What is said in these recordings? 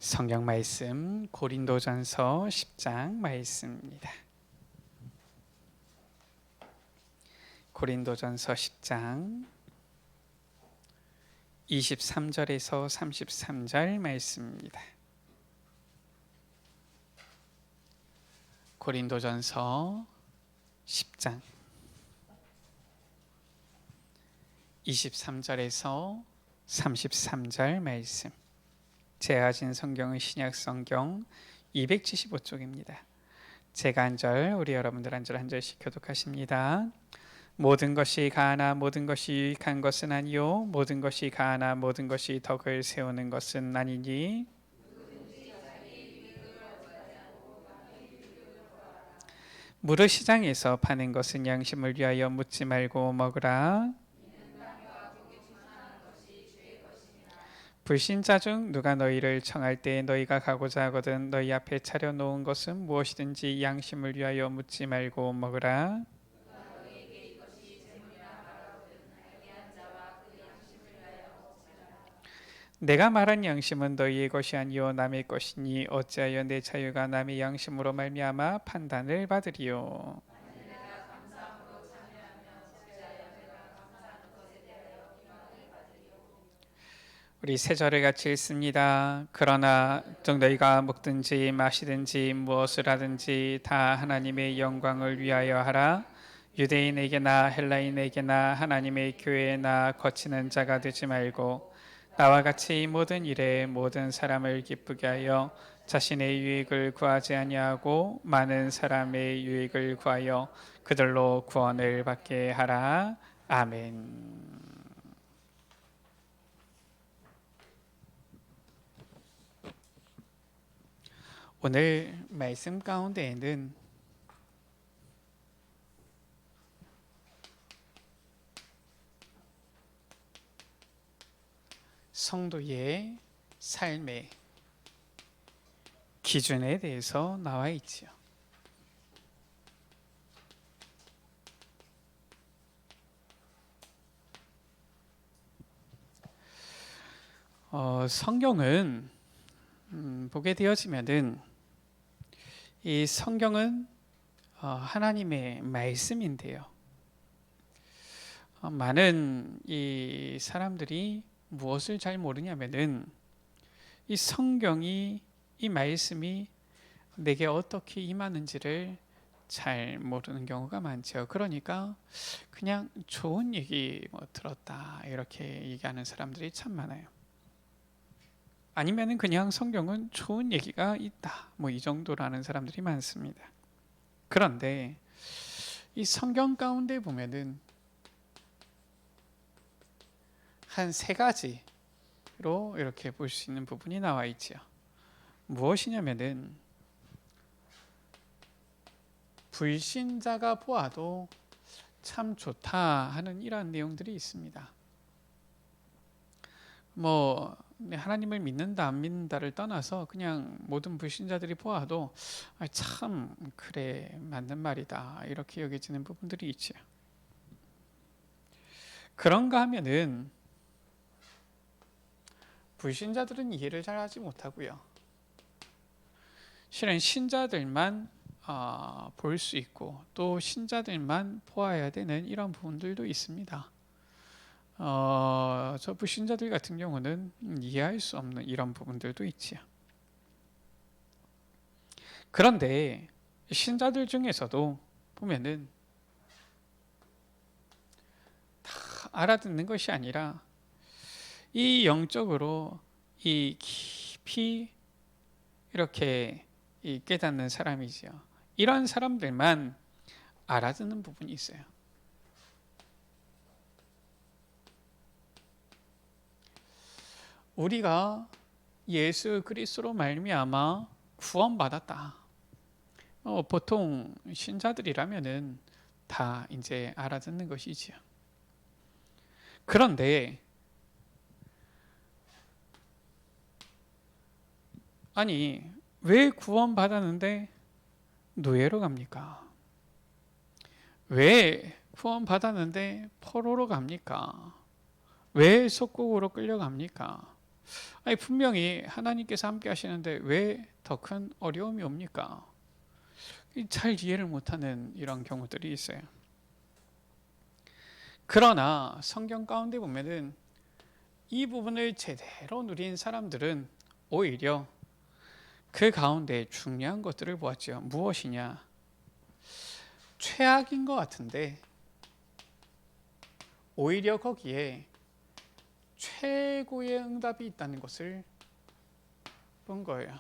성경 말씀 고린도전서 10장 말씀입니다. 고린도전서 10장 23절에서 33절 말씀입니다. 고린도전서 10장 23절에서 33절 말씀. 제가 가진 성경은 신약 성경 275쪽입니다. 제가 한 절, 우리 여러분들 한 절 한 절씩 교독하십니다. 모든 것이 가하나 모든 것이 유익한 것은 아니요 모든 것이 가하나 모든 것이 덕을 세우는 것은 아니니 무릇 시장에서 파는 것은 양심을 위하여 묻지 말고 먹으라. 불신자 중 누가 너희를 청할 때 너희가 가고자 하거든 너희 앞에 차려놓은 것은 무엇이든지 양심을 위하여 묻지 말고 먹으라. 내가 말한 양심은 너희의 것이 아니요 남의 것이니 어찌하여 내 자유가 남의 양심으로 말미암아 판단을 받으리요. 우리 세 절을 같이 읽습니다. 그러나 너희가 먹든지 마시든지 무엇을 하든지 다 하나님의 영광을 위하여 하라. 유대인에게나 헬라인에게나 하나님의 교회나 거치는 자가 되지 말고 나와 같이 모든 일에 모든 사람을 기쁘게 하여 자신의 유익을 구하지 아니하고 많은 사람의 유익을 구하여 그들로 구원을 받게 하라. 아멘. 오늘 말씀 가운데에는 성도의 삶의 기준에 대해서 나와 있지요. 성경은 보게 되어지면은 이 성경은 하나님의 말씀인데요. 많은 이 사람들이 무엇을 잘 모르냐면은 이 성경이 이 말씀이 내게 어떻게 임하는지를 잘 모르는 경우가 많죠. 그러니까 그냥 좋은 얘기 들었다 이렇게 얘기하는 사람들이 참 많아요. 아니면은 그냥 성경은 좋은 얘기가 있다 이 정도라는 사람들이 많습니다. 그런데 이 성경 가운데 보면은 한 세 가지로 이렇게 볼 수 있는 부분이 나와 있죠. 무엇이냐면은 불신자가 보아도 참 좋다 하는 이러한 내용들이 있습니다. 하나님을 믿는다 안 믿는다를 떠나서 그냥 모든 불신자들이 보아도 참 그래 맞는 말이다 이렇게 여겨지는 부분들이 있죠. 그런가 하면은 불신자들은 이해를 잘 하지 못하고요. 실은 신자들만 볼 수 있고 또 신자들만 보아야 되는 이런 부분들도 있습니다. 저 불신자들 같은 경우는 이해할 수 없는 이런 부분들도 있지요. 그런데 신자들 중에서도 보면은 다 알아듣는 것이 아니라 이 영적으로 이 깊이 이렇게 깨닫는 사람이지요. 이런 사람들만 알아듣는 부분이 있어요. 우리가 예수 그리스도로 말미암아 구원받았다. 보통 신자들이라면은 다 이제 알아듣는 것이지요. 그런데 아니 왜 구원받았는데 노예로 갑니까? 왜 구원받았는데 포로로 갑니까? 왜 속국으로 끌려갑니까? 아니 분명히 하나님께서 함께 하시는데 왜 더 큰 어려움이 옵니까? 잘 이해를 못하는 이런 경우들이 있어요. 그러나 성경 가운데 보면은 이 부분을 제대로 누린 사람들은 오히려 그 가운데 중요한 것들을 보았죠. 무엇이냐? 최악인 것 같은데 오히려 거기에 최고의 응답이 있다는 것을 본 거예요.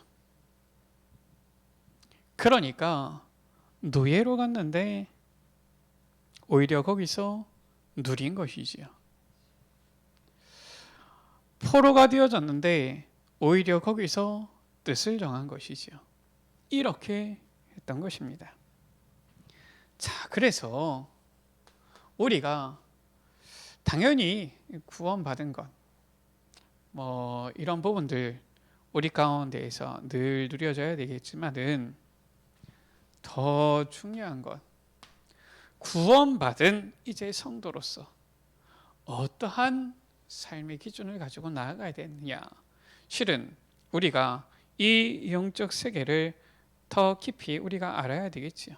그러니까 노예로 갔는데 오히려 거기서 누린 것이지요. 포로가 되어졌는데 오히려 거기서 뜻을 정한 것이지요. 이렇게 했던 것입니다. 자, 그래서 우리가 당연히 구원받은 것, 이런 부분들 우리 가운데에서 늘 누려져야 되겠지만은 더 중요한 것, 구원받은 이제 성도로서 어떠한 삶의 기준을 가지고 나아가야 되느냐. 실은 우리가 이 영적 세계를 더 깊이 우리가 알아야 되겠지요.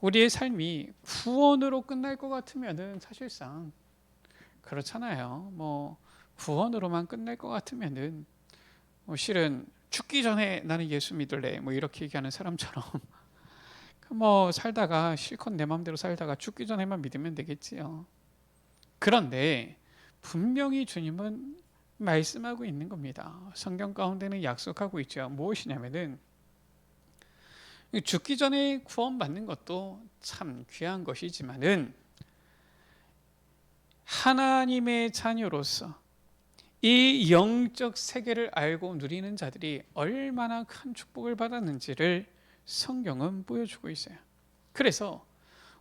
우리의 삶이 구원으로 끝날 것 같으면은 사실상 그렇잖아요. 구원으로만 끝날 것 같으면은 실은 죽기 전에 나는 예수 믿을래 이렇게 얘기하는 사람처럼 살다가 실컷 내 마음대로 살다가 죽기 전에만 믿으면 되겠지요. 그런데 분명히 주님은 말씀하고 있는 겁니다. 성경 가운데는 약속하고 있죠. 무엇이냐면은 죽기 전에 구원받는 것도 참 귀한 것이지만은 하나님의 자녀로서 이 영적 세계를 알고 누리는 자들이 얼마나 큰 축복을 받았는지를 성경은 보여주고 있어요. 그래서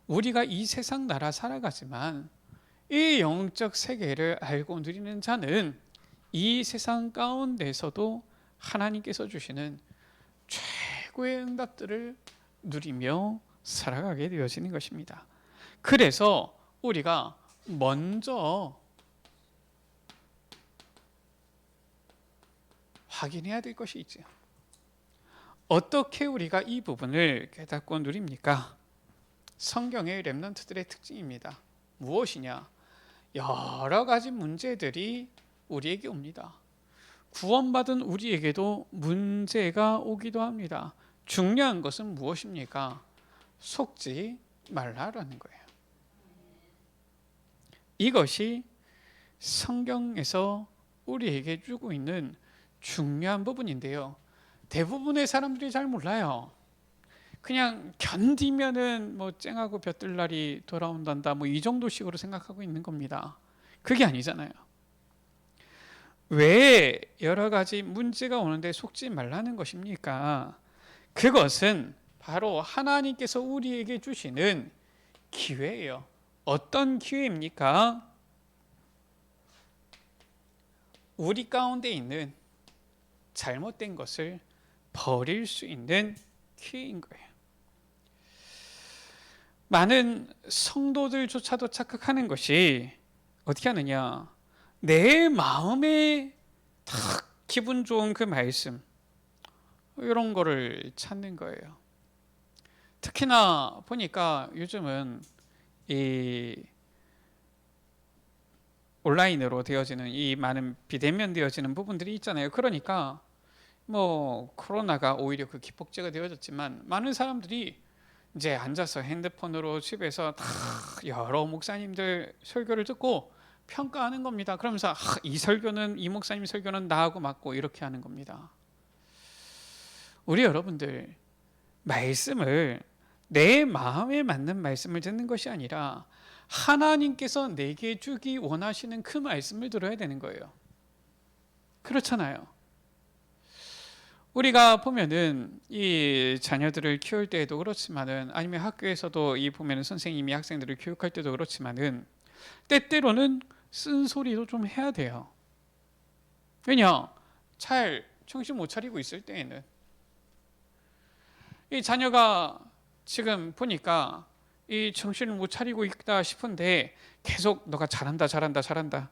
우리가 이 세상 나라 살아가지만 이 영적 세계를 알고 누리는 자는 이 세상 가운데서도 하나님께서 주시는 최고의 응답들을 누리며 살아가게 되어지는 것입니다. 그래서 우리가 먼저 확인해야 될 것이 있죠. 어떻게 우리가 이 부분을 깨닫고 누립니까? 성경의 렘넌트들의 특징입니다. 무엇이냐? 여러 가지 문제들이 우리에게 옵니다. 구원받은 우리에게도 문제가 오기도 합니다. 중요한 것은 무엇입니까? 속지 말라라는 거예요. 이것이 성경에서 우리에게 주고 있는 중요한 부분인데요. 대부분의 사람들이 잘 몰라요. 그냥 견디면은 쨍하고 볕들날이 돌아온단다 이 정도식으로 생각하고 있는 겁니다. 그게 아니잖아요. 왜 여러 가지 문제가 오는데 속지 말라는 것입니까? 그것은 바로 하나님께서 우리에게 주시는 기회예요. 어떤 기회입니까? 우리 가운데 있는 잘못된 것을 버릴 수 있는 기회인 거예요. 많은 성도들조차도 착각하는 것이 어떻게 하느냐, 내 마음에 딱 기분 좋은 그 말씀 이런 거를 찾는 거예요. 특히나 보니까 요즘은 이 온라인으로 되어지는 이 많은 비대면 되어지는 부분들이 있잖아요. 그러니까 코로나가 오히려 그 기폭제가 되어졌지만 많은 사람들이 이제 앉아서 핸드폰으로 집에서 다 여러 목사님들 설교를 듣고 평가하는 겁니다. 그러면서 이 설교는 이 목사님 설교는 나하고 맞고 이렇게 하는 겁니다. 우리 여러분들 말씀을 내 마음에 맞는 말씀을 듣는 것이 아니라 하나님께서 내게 주기 원하시는 그 말씀을 들어야 되는 거예요. 그렇잖아요. 우리가 보면은 이 자녀들을 키울 때에도 그렇지만은 아니면 학교에서도 이 보면은 선생님이 학생들을 교육할 때도 그렇지만은 때때로는 쓴소리도 좀 해야 돼요. 왜냐? 잘 정신 못 차리고 있을 때에는 이 자녀가 지금 보니까 이 정신을 못 차리고 있다 싶은데 계속 너가 잘한다 잘한다 잘한다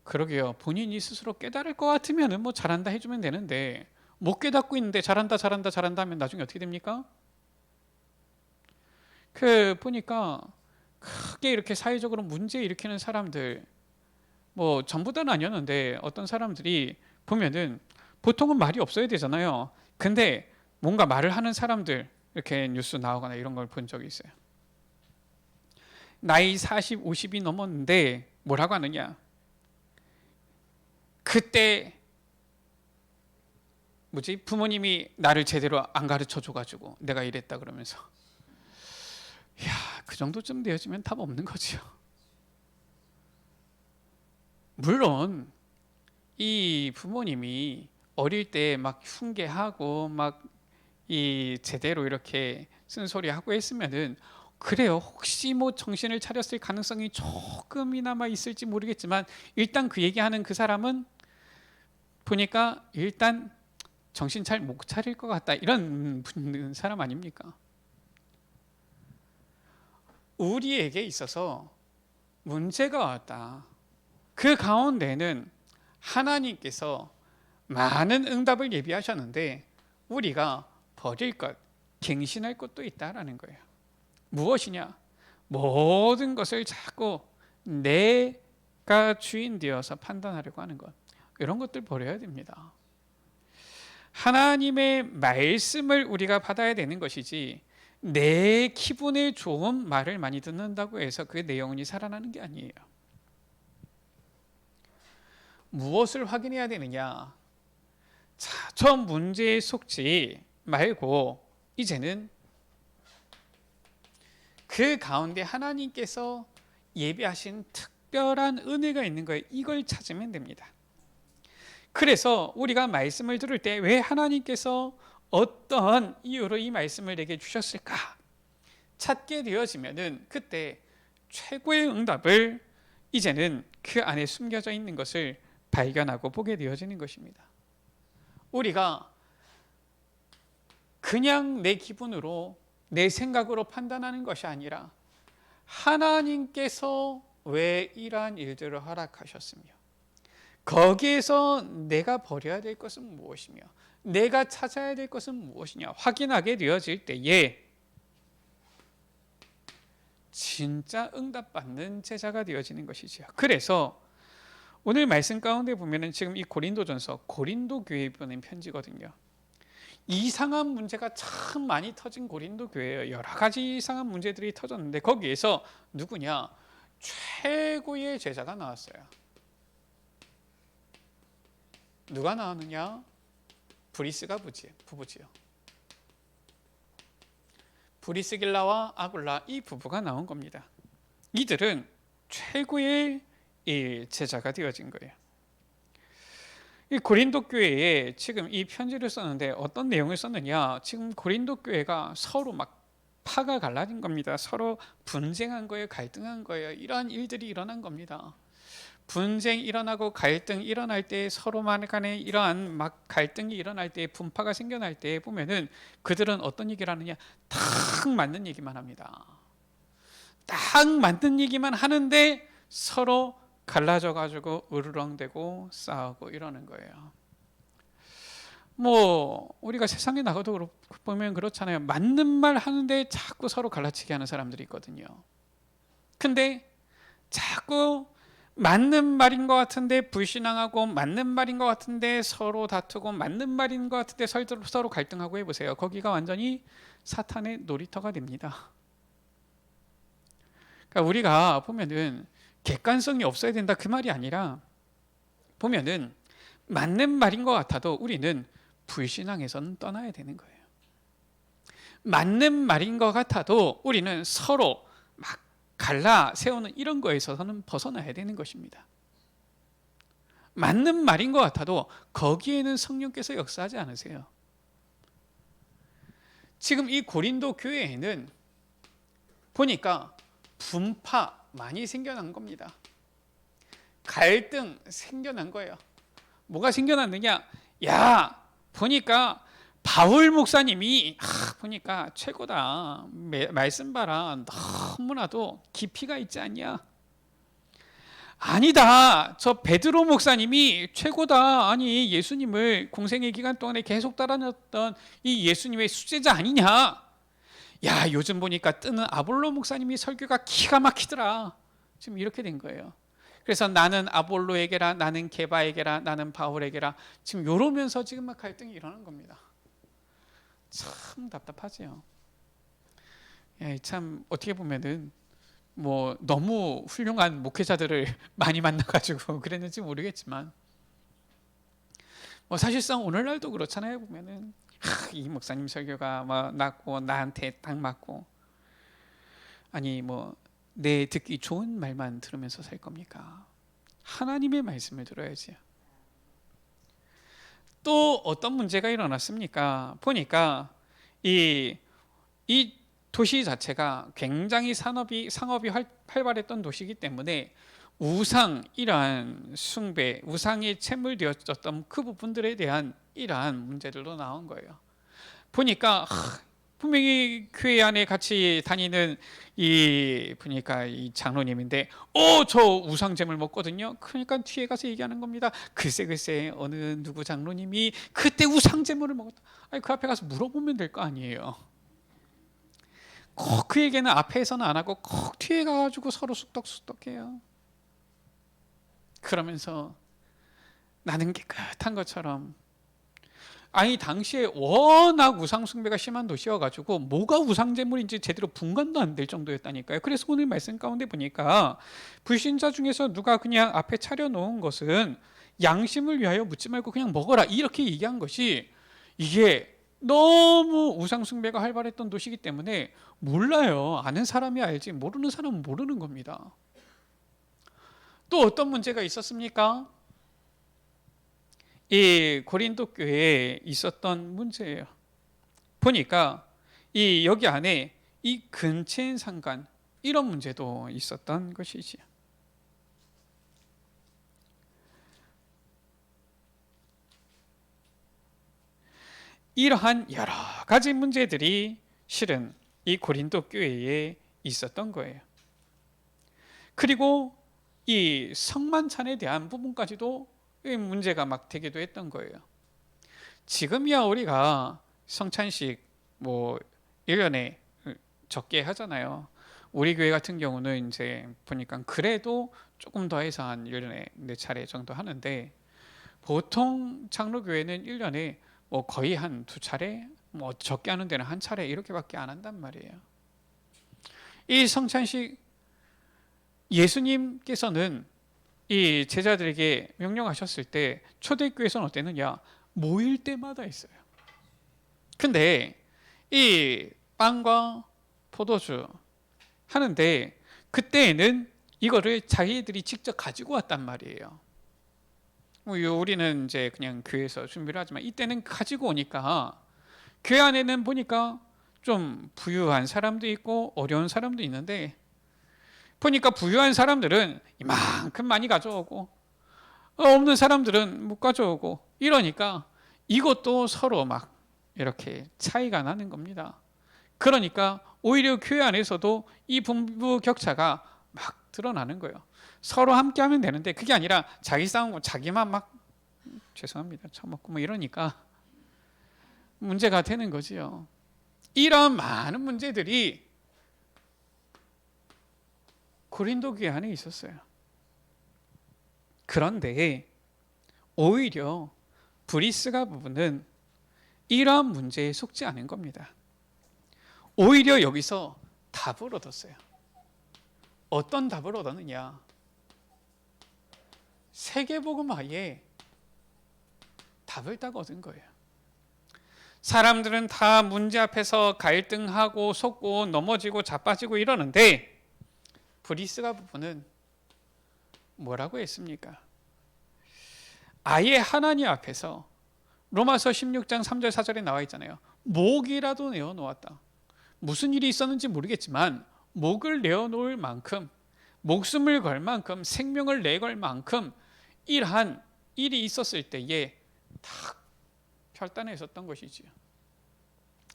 그러게요. 본인이 스스로 깨달을 것 같으면은 잘한다 해주면 되는데, 못 깨닫고 있는데 잘한다 잘한다 잘한다 하면 나중에 어떻게 됩니까? 보니까 크게 이렇게 사회적으로 문제 일으키는 사람들, 전부 다는 아니었는데 어떤 사람들이 보면은 보통은 말이 없어야 되잖아요. 근데 뭔가 말을 하는 사람들 이렇게 뉴스 나오거나 이런 걸 본 적이 있어요. 나이 40, 50이 넘었는데 뭐라고 하느냐? 그때 부모님이 나를 제대로 안 가르쳐 줘가지고 내가 이랬다 그러면서, 야, 그 정도쯤 되어지면 답 없는 거죠. 물론 이 부모님이 어릴 때 막 흉계하고 막 이 제대로 이렇게 쓴소리하고 했으면은 그래요. 혹시 정신을 차렸을 가능성이 조금이나마 있을지 모르겠지만, 일단 그 얘기하는 그 사람은 보니까 일단 정신 잘 못 차릴 것 같다, 이런 사람 아닙니까? 우리에게 있어서 문제가 왔다. 그 가운데는 하나님께서 많은 응답을 예비하셨는데 우리가 버릴 것, 갱신할 것도 있다라는 거예요. 무엇이냐? 모든 것을 자꾸 내가 주인 되어서 판단하려고 하는 것, 이런 것들 버려야 됩니다. 하나님의 말씀을 우리가 받아야 되는 것이지, 내 기분에 좋은 말을 많이 듣는다고 해서 그 내 영혼이 살아나는 게 아니에요. 무엇을 확인해야 되느냐? 자, 저 문제에 속지 말고 이제는 그 가운데 하나님께서 예비하신 특별한 은혜가 있는 거예요. 이걸 찾으면 됩니다. 그래서 우리가 말씀을 들을 때 왜 하나님께서 어떤 이유로 이 말씀을 내게 주셨을까 찾게 되어지면은 그때 최고의 응답을 이제는 그 안에 숨겨져 있는 것을 발견하고 보게 되어지는 것입니다. 우리가 그냥 내 기분으로 내 생각으로 판단하는 것이 아니라 하나님께서 왜 이러한 일들을 허락하셨으며 거기에서 내가 버려야 될 것은 무엇이며 내가 찾아야 될 것은 무엇이냐 확인하게 되어질 때에 진짜 응답받는 제자가 되어지는 것이죠. 그래서 오늘 말씀 가운데 보면은 지금 이 고린도전서 고린도 교회에 보낸 편지거든요. 이상한 문제가 참 많이 터진 고린도 교회예요. 여러 가지 이상한 문제들이 터졌는데 거기에서 누구냐? 최고의 제자가 나왔어요. 누가 나왔느냐? 브리스가 부부지요. 브리스길라와 아굴라 이 부부가 나온 겁니다. 이들은 최고의 제자가 되어진 거예요. 이 고린도 교회에 지금 이 편지를 썼는데 어떤 내용을 썼느냐? 지금 고린도 교회가 서로 막 파가 갈라진 겁니다. 서로 분쟁한 거예요, 갈등한 거예요. 이러한 일들이 일어난 겁니다. 분쟁 일어나고 갈등 일어날 때 서로 간에 이러한 막 갈등이 일어날 때 분파가 생겨날 때 보면은 그들은 어떤 얘기를 하느냐? 딱 맞는 얘기만 합니다. 딱 맞는 얘기만 하는데 서로 갈라져 가지고 으르렁대고 싸우고 이러는 거예요. 우리가 세상에 나가도 보면 그렇잖아요. 맞는 말 하는데 자꾸 서로 갈라치게 하는 사람들이 있거든요. 근데 자꾸 맞는 말인 것 같은데 불신앙하고 맞는 말인 것 같은데 서로 다투고 맞는 말인 것 같은데 서로 갈등하고 해보세요. 거기가 완전히 사탄의 놀이터가 됩니다. 그러니까 우리가 보면은 객관성이 없어야 된다 그 말이 아니라 보면은 맞는 말인 것 같아도 우리는 불신앙에서는 떠나야 되는 거예요. 맞는 말인 것 같아도 우리는 서로 막 갈라 세우는 이런 거에 있어서는 벗어나야 되는 것입니다. 맞는 말인 것 같아도 거기에는 성령께서 역사하지 않으세요. 지금 이 고린도 교회에는 보니까 분파 많이 생겨난 겁니다. 갈등 생겨난 거예요. 뭐가 생겨났느냐? 야, 보니까 바울 목사님이 보니까 최고다. 말씀 봐라. 너무나도 깊이가 있지 않냐? 아니다. 저 베드로 목사님이 최고다. 아니 예수님을 공생의 기간 동안에 계속 따라다녔던 이 예수님의 수제자 아니냐. 야 요즘 보니까 뜨는 아볼로 목사님이 설교가 기가 막히더라. 지금 이렇게 된 거예요. 그래서 나는 아볼로에게라, 나는 게바에게라, 나는 바울에게라. 지금 이러면서 지금 막 갈등이 일어나는 겁니다. 참 답답하지요. 예, 참 어떻게 보면은 뭐 너무 훌륭한 목회자들을 많이 만나가지고 그랬는지 모르겠지만 뭐 사실상 오늘날도 그렇잖아요. 보면은 이 목사님 설교가 뭐 낫고 나한테 딱 맞고 아니 뭐 내 듣기 좋은 말만 들으면서 살 겁니까? 하나님의 말씀을 들어야지. 또 어떤 문제가 일어났습니까? 보니까 이 도시 자체가 굉장히 상업이 활발했던 도시이기 때문에 우상, 이러한 숭배, 우상이 채물되었던 그 부분들에 대한 이러한 문제들도 나온 거예요. 보니까 분명히 교회 안에 같이 다니는 보니까 이 장로님인데, 저 우상 제물 먹거든요. 그러니까 뒤에 가서 얘기하는 겁니다. 글쎄 어느 누구 장로님이 그때 우상 제물을 먹었다. 아니 그 앞에 가서 물어보면 될 거 아니에요. 꼭 그 얘기는 앞에서는 안 하고 꼭 뒤에 가가지고 서로 쑥덕쑥덕해요. 그러면서 나는 깨끗한 것처럼. 아니 당시에 워낙 우상 숭배가 심한 도시여가지고 뭐가 우상제물인지 제대로 분간도 안 될 정도였다니까요. 그래서 오늘 말씀 가운데 보니까 불신자 중에서 누가 그냥 앞에 차려놓은 것은 양심을 위하여 묻지 말고 그냥 먹어라 이렇게 얘기한 것이, 이게 너무 우상 숭배가 활발했던 도시이기 때문에 몰라요. 아는 사람이 알지 모르는 사람은 모르는 겁니다. 또 어떤 문제가 있었습니까? 이 고린도 교회에 있었던 문제예요. 보니까 여기 안에 이 근체인 상관, 이런 문제도 있었던 것이지. 이러한 여러 가지 문제들이 실은 이 고린도 교회에 있었던 거예요. 그리고 이 성만찬에 대한 부분까지도 문제가 막 되기도 했던 거예요. 지금이야 우리가 성찬식 뭐 1년에 적게 하잖아요. 우리 교회 같은 경우는 이제 보니까 그래도 조금 더 해서 한 1년에 4차례 정도 하는데, 보통 장로교회는 1년에 뭐 거의 한 2차례, 뭐 적게 하는 데는 1차례 이렇게밖에 안 한단 말이에요. 이 성찬식 예수님께서는 이 제자들에게 명령하셨을 때 초대교회에서는 어땠느냐? 모일 때마다 있어요. 근데 이 빵과 포도주 하는데 그때에는 이거를 자기들이 직접 가지고 왔단 말이에요. 우리는 이제 그냥 교회에서 준비를 하지만 이때는 가지고 오니까 교회 안에는 보니까 좀 부유한 사람도 있고 어려운 사람도 있는데, 보니까 부유한 사람들은 이만큼 많이 가져오고 없는 사람들은 못 가져오고, 이러니까 이것도 서로 막 이렇게 차이가 나는 겁니다. 그러니까 오히려 교회 안에서도 이 분부 격차가 막 드러나는 거예요. 서로 함께 하면 되는데 그게 아니라 자기 싸우고 자기만 막 죄송합니다 처먹고 뭐 이러니까 문제가 되는 거지요. 이런 많은 문제들이 고린도 교회 안에 있었어요. 그런데 오히려 브리스가 부부는 이러한 문제에 속지 않은 겁니다. 오히려 여기서 답을 얻었어요. 어떤 답을 얻었느냐? 세계복음화에 답을 딱 얻은 거예요. 사람들은 다 문제 앞에서 갈등하고 속고 넘어지고 자빠지고 이러는데, 브리스가 부부는 뭐라고 했습니까? 아예 하나님 앞에서 로마서 16장 3절 4절에 나와 있잖아요. 목이라도 내어놓았다. 무슨 일이 있었는지 모르겠지만 목을 내어놓을 만큼, 목숨을 걸 만큼, 생명을 내걸 만큼 이러한 일이 있었을 때에 딱 결단에 있었던 것이지요.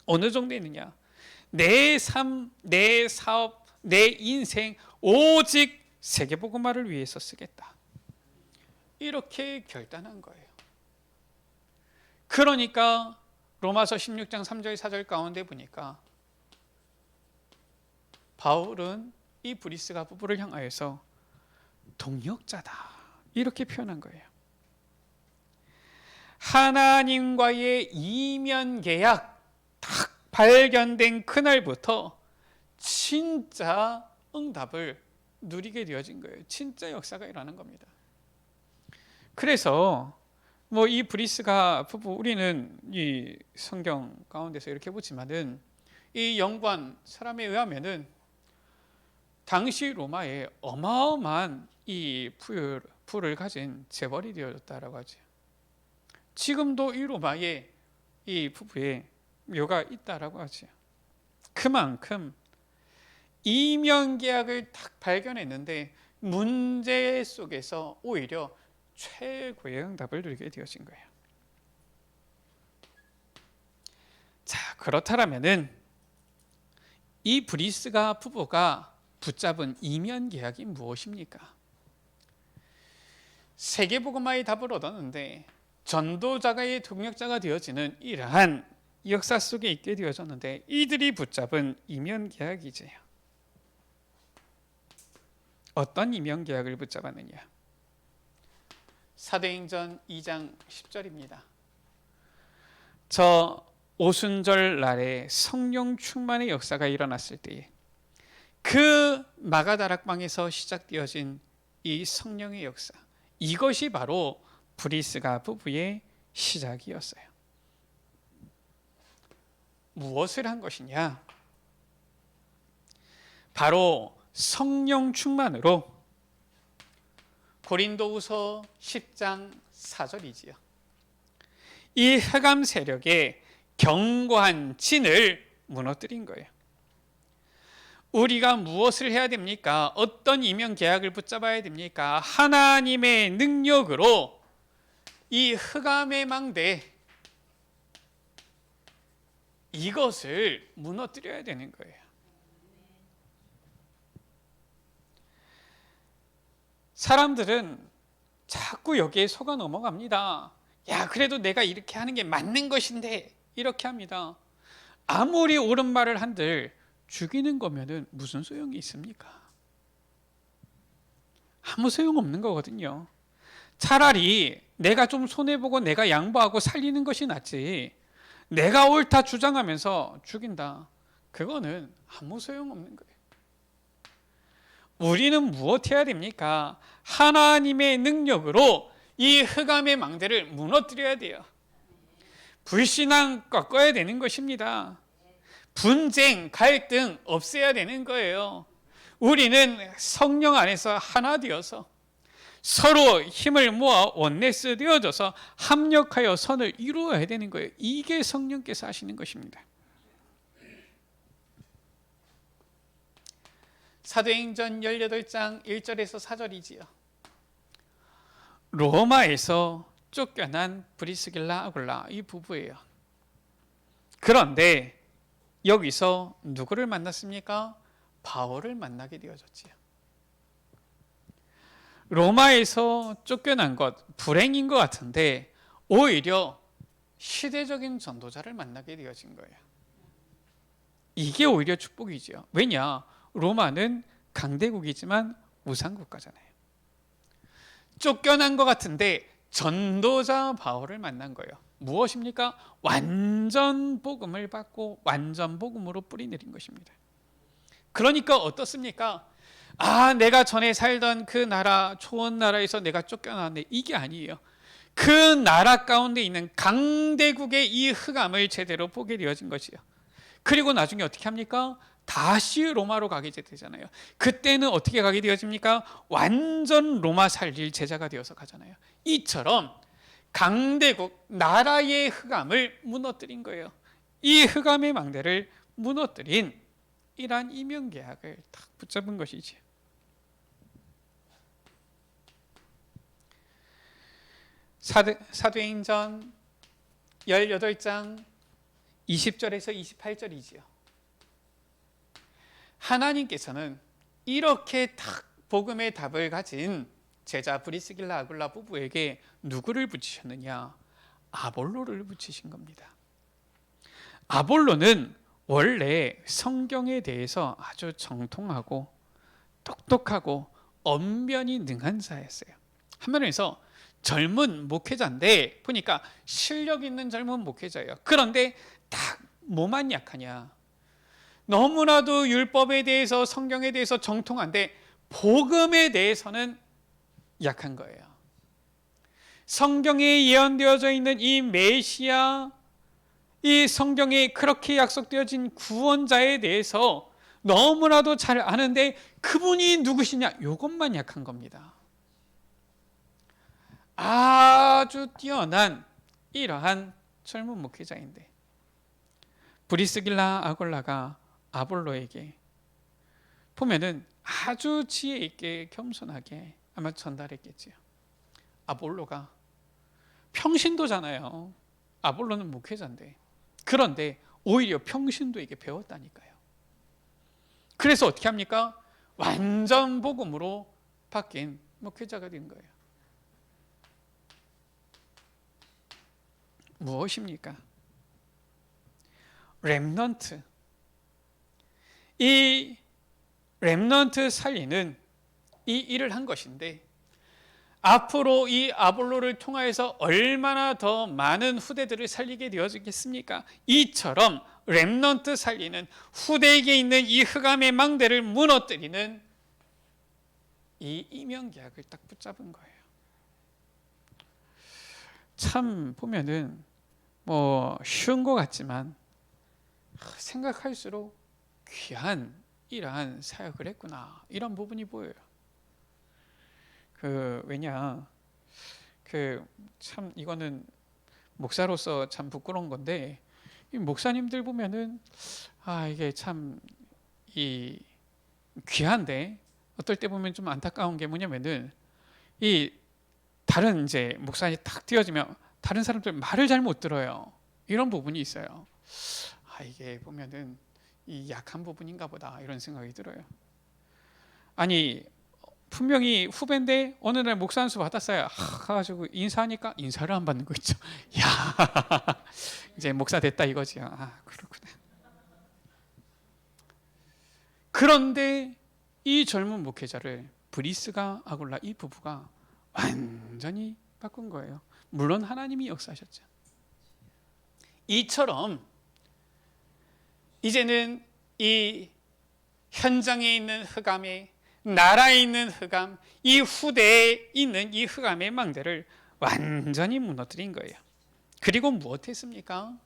어느 정도 있느냐? 내 삶, 내 사업, 내 인생 오직 세계복음화를 위해서 쓰겠다. 이렇게 결단한 거예요. 그러니까 로마서 16장 3절 4절 가운데 보니까 바울은 이 브리스가 부부를 향하여서 동역자다 이렇게 표현한 거예요. 하나님과의 이면 계약 딱 발견된 그날부터 진짜 응답을 누리게 되어진 거예요. 진짜 역사가 일어나는 겁니다. 그래서 이 브리스가 부부, 우리는 이 성경 가운데서 이렇게 보지만은 이 연관 사람에 의하면은 당시 로마에 어마어마한 이 부를 가진 재벌이 되어졌다라고 하죠. 지금도 이 로마에 이 부부의 묘가 있다라고 하죠. 그만큼 이면계약을 딱 발견했는데 문제 속에서 오히려 최고의 응답을 누리게 되어진 거예요. 자, 그렇다면은 이 브리스가 부부가 붙잡은 이면계약이 무엇입니까? 세계복음화의 답을 얻었는데 전도자가의 동역자가 되어지는 이러한 역사 속에 있게 되어졌는데 이들이 붙잡은 이면계약이지요. 어떤 이면계약을 붙잡았느냐? 사도행전 2장 10절입니다. 저 오순절 날에 성령 충만의 역사가 일어났을 때에 그 마가다락방에서 시작되어진 이 성령의 역사, 이것이 바로 브리스가 부부의 시작이었어요. 무엇을 한 것이냐? 바로 성령 충만으로 고린도후서 10장 4절이지요. 이 흑암 세력의 견고한 진을 무너뜨린 거예요. 우리가 무엇을 해야 됩니까? 어떤 이면 계약을 붙잡아야 됩니까? 하나님의 능력으로 이 흑암의 망대 이것을 무너뜨려야 되는 거예요. 사람들은 자꾸 여기에 속아 넘어갑니다. 야, 그래도 내가 이렇게 하는 게 맞는 것인데 이렇게 합니다. 아무리 옳은 말을 한들 죽이는 거면은 무슨 소용이 있습니까? 아무 소용없는 거거든요. 차라리 내가 좀 손해보고 내가 양보하고 살리는 것이 낫지, 내가 옳다 주장하면서 죽인다, 그거는 아무 소용없는 거예요. 우리는 무엇 해야 됩니까? 하나님의 능력으로 이 흑암의 망대를 무너뜨려야 돼요. 불신앙 꺾어야 되는 것입니다. 분쟁, 갈등 없애야 되는 거예요. 우리는 성령 안에서 하나 되어서 서로 힘을 모아 원네스 되어져서 합력하여 선을 이루어야 되는 거예요. 이게 성령께서 하시는 것입니다. 사도행전 18장 1절에서 4절이지요. 로마에서 쫓겨난 브리스길라 아굴라 이 부부예요. 그런데 여기서 누구를 만났습니까? 바울을 만나게 되어졌지요. 로마에서 쫓겨난 것 불행인 것 같은데 오히려 시대적인 전도자를 만나게 되어진 거예요. 이게 오히려 축복이죠. 왜냐? 로마는 강대국이지만 우상국가잖아요. 쫓겨난 것 같은데 전도자 바울을 만난 거예요. 무엇입니까? 완전 복음을 받고 완전 복음으로 뿌리내린 것입니다. 그러니까 어떻습니까? 아, 내가 전에 살던 그 나라, 초원 나라에서 내가 쫓겨났네, 이게 아니에요. 그 나라 가운데 있는 강대국의 이 흑암을 제대로 보게 되어진 것이요. 그리고 나중에 어떻게 합니까? 다시 로마로 가게 되잖아요. 그때는 어떻게 가게 되어집니까? 완전 로마 살릴 제자가 되어서 가잖아요. 이처럼 강대국 나라의 흑암을 무너뜨린 거예요. 이 흑암의 망대를 무너뜨린 이러한 이면계약을 딱 붙잡은 것이지. 사도행전 18장 20절에서 28절이지요. 하나님께서는 이렇게 딱 복음의 답을 가진 제자 브리스길라 아굴라 부부에게 누구를 붙이셨느냐? 아볼로를 붙이신 겁니다. 아볼로는 원래 성경에 대해서 아주 정통하고 똑똑하고 언변이 능한 자였어요. 한면에서 젊은 목회자인데 보니까 실력 있는 젊은 목회자예요. 그런데 딱 뭐만 약하냐? 너무나도 율법에 대해서 성경에 대해서 정통한데 복음에 대해서는 약한 거예요. 성경에 예언되어져 있는 이 메시아, 이 성경에 그렇게 약속되어진 구원자에 대해서 너무나도 잘 아는데 그분이 누구시냐? 이것만 약한 겁니다. 아주 뛰어난 이러한 젊은 목회자인데 브리스길라 아굴라가 아볼로에게 보면은 아주 지혜 있게 겸손하게 아마 전달했겠지요. 아볼로가 평신도잖아요. 아볼로는 목회자인데 그런데 오히려 평신도에게 배웠다니까요. 그래서 어떻게 합니까? 완전 복음으로 바뀐 목회자가 된 거예요. 무엇입니까? 렘넌트. 이 렘넌트 살리는 이 일을 한 것인데 앞으로 이 아볼로를 통하여서 얼마나 더 많은 후대들을 살리게 되어지겠습니까? 이처럼 렘넌트 살리는 후대에게 있는 이 흑암의 망대를 무너뜨리는 이 이명계약을 딱 붙잡은 거예요. 참 보면은 뭐 쉬운 것 같지만 생각할수록 귀한 이러한 사역을 했구나 이런 부분이 보여요. 왜냐 참 이거는 목사로서 참 부끄러운 건데 이 목사님들 보면은 이게 참 이 귀한데 어떨 때 보면 좀 안타까운 게 뭐냐면은 이 다른 이제 목사님이 탁 띄워지면 다른 사람들 말을 잘 못 들어요. 이런 부분이 있어요. 이게 보면은 이 약한 부분인가 보다 이런 생각이 들어요. 아니 분명히 후배인데 어느 날 목사 안수 받았어요. 가지고 인사하니까 인사를 안 받는 거 있죠. 야 이제 목사 됐다 이거지. 그렇구나. 그런데 이 젊은 목회자를 브리스가 아굴라 이 부부가 완전히 바꾼 거예요. 물론 하나님이 역사하셨죠. 이처럼 이제는 이 현장에 있는 흑암에 나라에 있는 흑암, 이 후대에 있는 이 흑암의 망대를 완전히 무너뜨린 거예요. 그리고 무엇했습니까?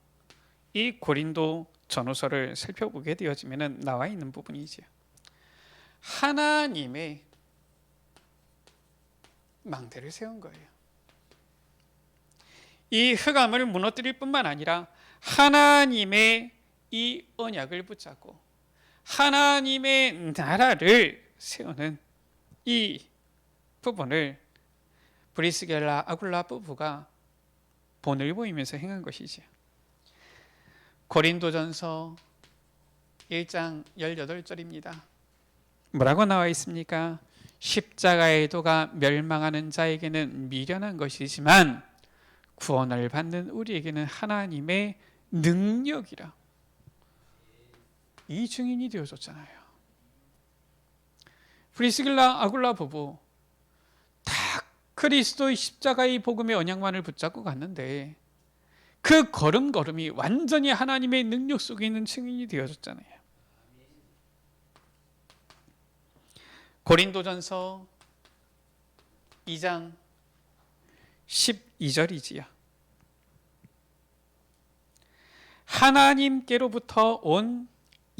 이 고린도 전후서를 살펴보게 되어지면 나와 있는 부분이죠. 하나님의 망대를 세운 거예요. 이 흑암을 무너뜨릴 뿐만 아니라 하나님의 이 언약을 붙잡고 하나님의 나라를 세우는 이 부분을 브리스길라 아굴라 부부가 본을 보이면서 행한 것이지요. 고린도전서 1장 18절입니다. 뭐라고 나와 있습니까? 십자가의 도가 멸망하는 자에게는 미련한 것이지만 구원을 받는 우리에게는 하나님의 능력이라. 이 증인이 되어줬잖아요. 브리스길라 아굴라 부부 딱 그리스도의 십자가의 복음의 언약만을 붙잡고 갔는데 그 걸음걸음이 완전히 하나님의 능력 속에 있는 증인이 되어줬잖아요. 고린도전서 2장 12절이지요. 하나님께로부터 온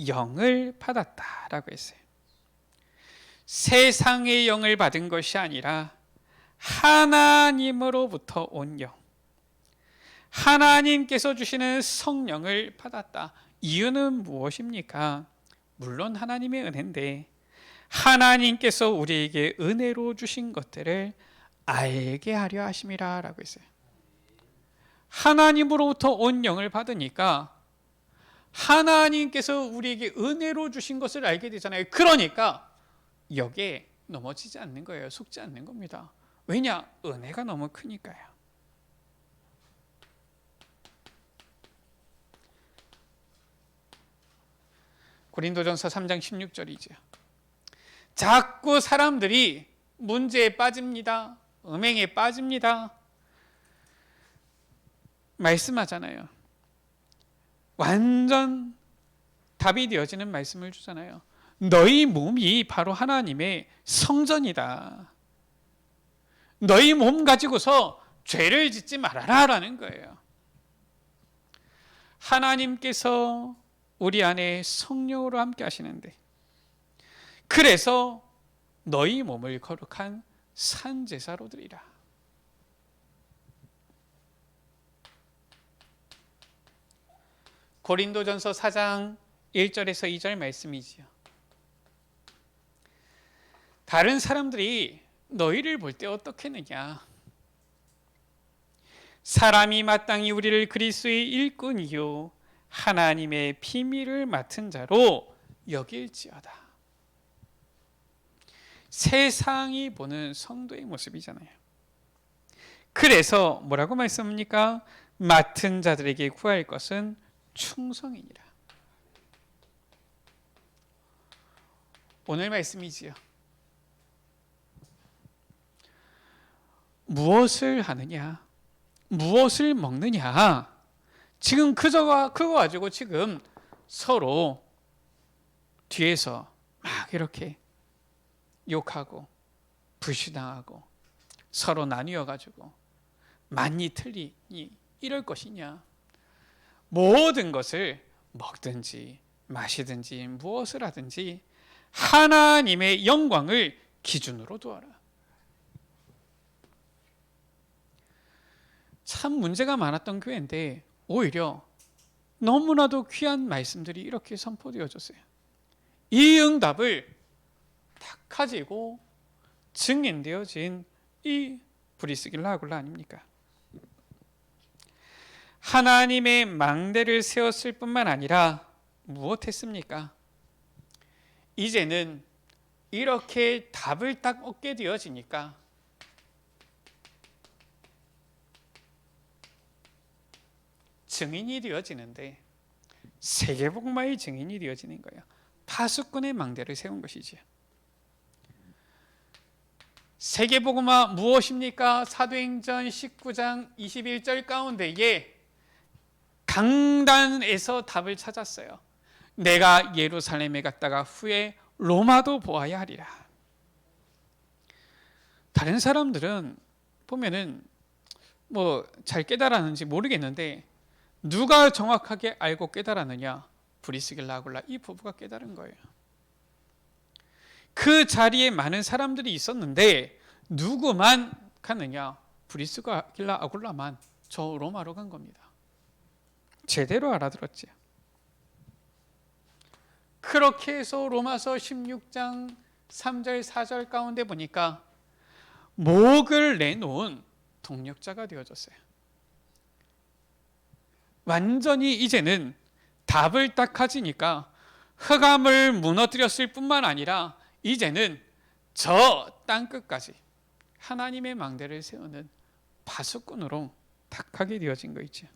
영을 받았다라고 했어요. 세상의 영을 받은 것이 아니라 하나님으로부터 온 영, 하나님께서 주시는 성령을 받았다. 이유는 무엇입니까? 물론 하나님의 은혜인데 하나님께서 우리에게 은혜로 주신 것들을 알게 하려 하심이라 라고 했어요. 하나님으로부터 온 영을 받으니까 하나님께서 우리에게 은혜로 주신 것을 알게 되잖아요. 그러니까 여기에 넘어지지 않는 거예요. 속지 않는 겁니다. 왜냐? 은혜가 너무 크니까요. 고린도전서 3장 16절이죠. 자꾸 사람들이 문제에 빠집니다. 음행에 빠집니다. 말씀하잖아요. 완전 답이 되어지는 말씀을 주잖아요. 너희 몸이 바로 하나님의 성전이다. 너희 몸 가지고서 죄를 짓지 말아라 라는 거예요. 하나님께서 우리 안에 성령으로 함께 하시는데, 그래서 너희 몸을 거룩한 산제사로 드리라. 고린도전서 4장 1절에서 2절 말씀이지요. 다른 사람들이 너희를 볼 때 어떻게 느냐? 사람이 마땅히 우리를 그리스도의 일꾼이요 하나님의 비밀을 맡은 자로 여길지어다. 세상이 보는 성도의 모습이잖아요. 그래서 뭐라고 말씀합니까? 맡은 자들에게 구할 것은 충성이니라. 오늘 말씀이지요. 무엇을 하느냐? 무엇을 먹느냐? 지금 그거 가지고 지금 서로 뒤에서 막 이렇게 욕하고 불신당하고 서로 나뉘어 가지고 많이 틀리니 이럴 것이냐? 모든 것을 먹든지 마시든지 무엇을 하든지 하나님의 영광을 기준으로 두어라. 참 문제가 많았던 교회인데 오히려 너무나도 귀한 말씀들이 이렇게 선포되어졌어요. 이 응답을 딱 가지고 증인되어진 이 브리스길라 아굴라 아닙니까? 하나님의 망대를 세웠을 뿐만 아니라 무엇했습니까? 이제는 이렇게 답을 딱 얻게 되어지니까 증인이 되어지는데 세계복음화의 증인이 되어지는 거예요. 파수꾼의 망대를 세운 것이지요. 세계복음화 무엇입니까? 사도행전 19장 21절 가운데에 강단에서 답을 찾았어요. 내가 예루살렘에 갔다가 후에 로마도 보아야 하리라. 다른 사람들은 보면은 뭐 잘 깨달았는지 모르겠는데 누가 정확하게 알고 깨달았느냐? 브리스길라 아굴라 이 부부가 깨달은 거예요. 그 자리에 많은 사람들이 있었는데 누구만 가느냐? 브리스길라 아굴라만 저 로마로 간 겁니다. 제대로 알아들었지. 그렇게 해서 로마서 16장 3절 4절 가운데 보니까 목을 내놓은 동력자가 되어졌어요. 완전히 이제는 답을 딱 가지니까 흑암을 무너뜨렸을 뿐만 아니라 이제는 저 땅끝까지 하나님의 망대를 세우는 파수꾼으로 딱 하게 되어진 거 있죠.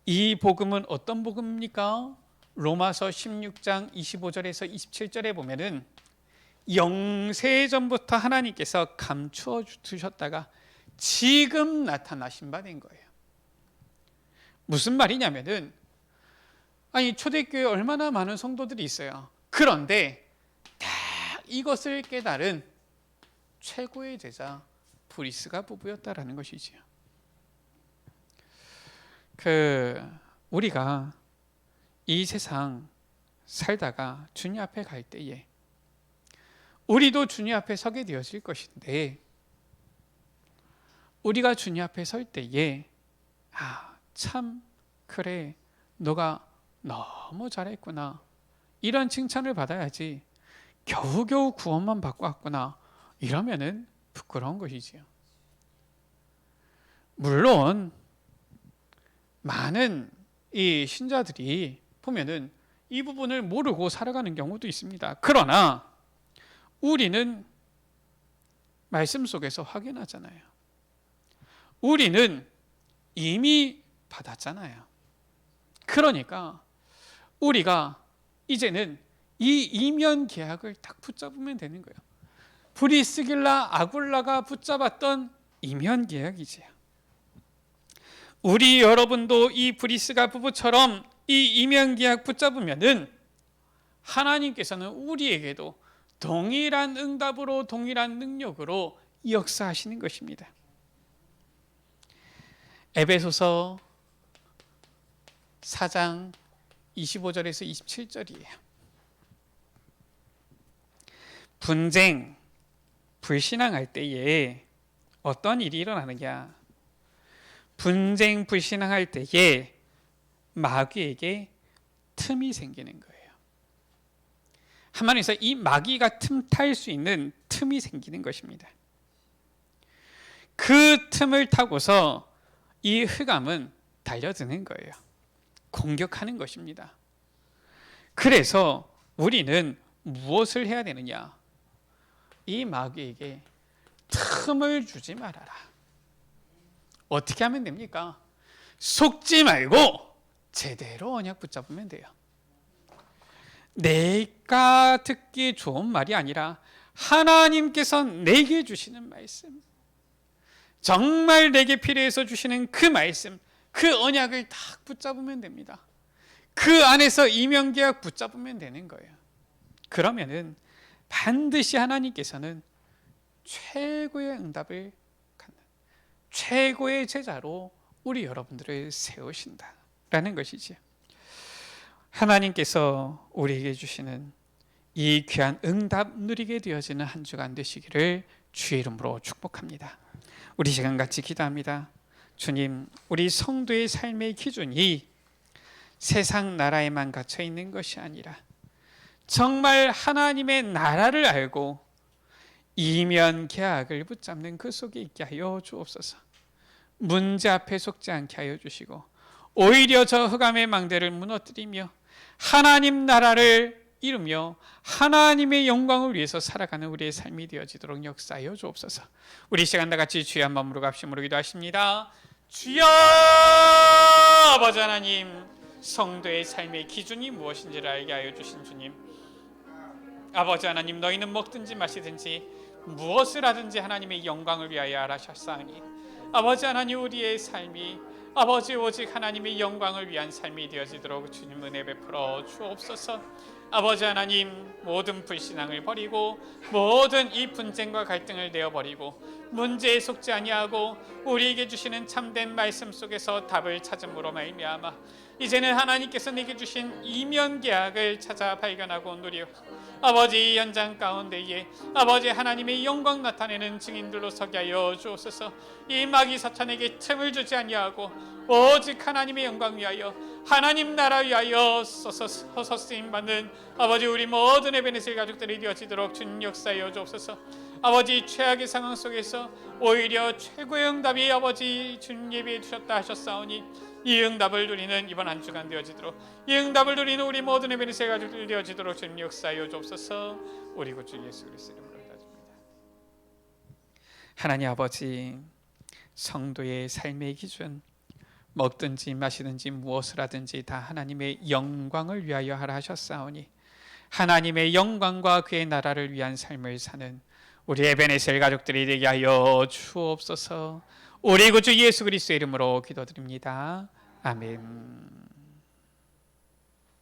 이 복음은 어떤 복음입니까? 로마서 16장 25절에서 27절에 보면은 영세전부터 하나님께서 감추어 두셨다가 지금 나타나신 바 된 거예요. 무슨 말이냐면은 아니 초대교회에 얼마나 많은 성도들이 있어요. 그런데 딱 이것을 깨달은 최고의 제자 브리스가 부부였다라는 것이지요. 우리가 이 세상 살다가 주님 앞에 갈 때에 우리도 주님 앞에 서게 되어질 것인데 우리가 주님 앞에 설 때에 참 그래 너가 너무 잘했구나 이런 칭찬을 받아야지 겨우겨우 구원만 받고 왔구나 이러면은 부끄러운 것이지요. 물론 많은 이 신자들이 보면은 이 부분을 모르고 살아가는 경우도 있습니다. 그러나 우리는 말씀 속에서 확인하잖아요. 우리는 이미 받았잖아요. 그러니까 우리가 이제는 이 이면 계약을 딱 붙잡으면 되는 거예요. 브리스길라 아굴라가 붙잡았던 이면 계약이지요. 우리 여러분도 이 브리스가 부부처럼 이 이면 계약 붙잡으면은 하나님께서는 우리에게도 동일한 응답으로 동일한 능력으로 역사하시는 것입니다. 에베소서 4장 25절에서 27절이에요. 분쟁, 불신앙할 때에 어떤 일이 일어나느냐? 분쟁, 불신앙할 때에 마귀에게 틈이 생기는 거예요. 한마디로 이 마귀가 틈탈 수 있는 틈이 생기는 것입니다. 그 틈을 타고서 이 흑암은 달려드는 거예요. 공격하는 것입니다. 그래서 우리는 무엇을 해야 되느냐? 이 마귀에게 틈을 주지 말아라. 어떻게 하면 됩니까? 속지 말고 제대로 언약 붙잡으면 돼요. 내가 듣기 좋은 말이 아니라 하나님께서 내게 주시는 말씀, 정말 내게 필요해서 주시는 그 말씀, 그 언약을 딱 붙잡으면 됩니다. 그 안에서 이면계약 붙잡으면 되는 거예요. 그러면은 반드시 하나님께서는 최고의 응답을 갖는 최고의 제자로 우리 여러분들을 세우신다라는 것이지. 하나님께서 우리에게 주시는 이 귀한 응답 누리게 되어지는 한 주간 되시기를 주의 이름으로 축복합니다. 우리 시간 같이 기도합니다. 주님, 우리 성도의 삶의 기준이 세상 나라에만 갇혀 있는 것이 아니라 정말 하나님의 나라를 알고 이면 계약을 붙잡는 그 속에 있게 하여 주옵소서. 문제 앞에 속지 않게 하여 주시고 오히려 저 흑암의 망대를 무너뜨리며 하나님 나라를 이루며 하나님의 영광을 위해서 살아가는 우리의 삶이 되어지도록 역사하여 주옵소서. 우리 시간 다 같이 주여 한 마음으로 갑심으로 기도하십니다. 주여, 아버지 하나님, 성도의 삶의 기준이 무엇인지를 알게 하여 주신 주님, 아버지 하나님, 너희는 먹든지 마시든지 무엇을 하든지 하나님의 영광을 위하여 하셨사오니 아버지 하나님, 우리의 삶이 아버지 오직 하나님의 영광을 위한 삶이 되어지도록 주님 은혜 베풀어 주옵소서. 아버지 하나님, 모든 불신앙을 버리고 모든 이 분쟁과 갈등을 내어버리고 문제에 속지 아니하고 우리에게 주시는 참된 말씀 속에서 답을 찾음으로 말미암아 이제는 하나님께서 내게 주신 이면 계약을 찾아 발견하고 누리오. 아버지, 이 현장 가운데에 아버지 하나님의 영광 나타내는 증인들로 서게 하여 주옵소서. 이 마귀 사탄에게 틈을 주지 아니하고 오직 하나님의 영광 위하여 하나님 나라 위하여 서서 쓰임받는 아버지 우리 모든 에베네셀 가족들이 되어지도록 주님 역사하여 주옵소서. 아버지, 최악의 상황 속에서 오히려 최고의 응답이 아버지 주님 예비해 주셨다 하셨사오니 이 응답을 누리는 이번 한 주간 되어지도록, 이 응답을 누리는 우리 모든 에베네셀 가족들 되어지도록 주님 역사하여 주옵소서. 우리 구주 예수 그리스도 이름으로 기도드립니다. 하나님 아버지, 성도의 삶의 기준, 먹든지 마시든지 무엇을 하든지 다 하나님의 영광을 위하여 하라 하셨사오니 하나님의 영광과 그의 나라를 위한 삶을 사는 우리 에베네셀 가족들이 되게 하여 주옵소서. 우리 구주 예수 그리스도의 이름으로 기도드립니다. 아멘.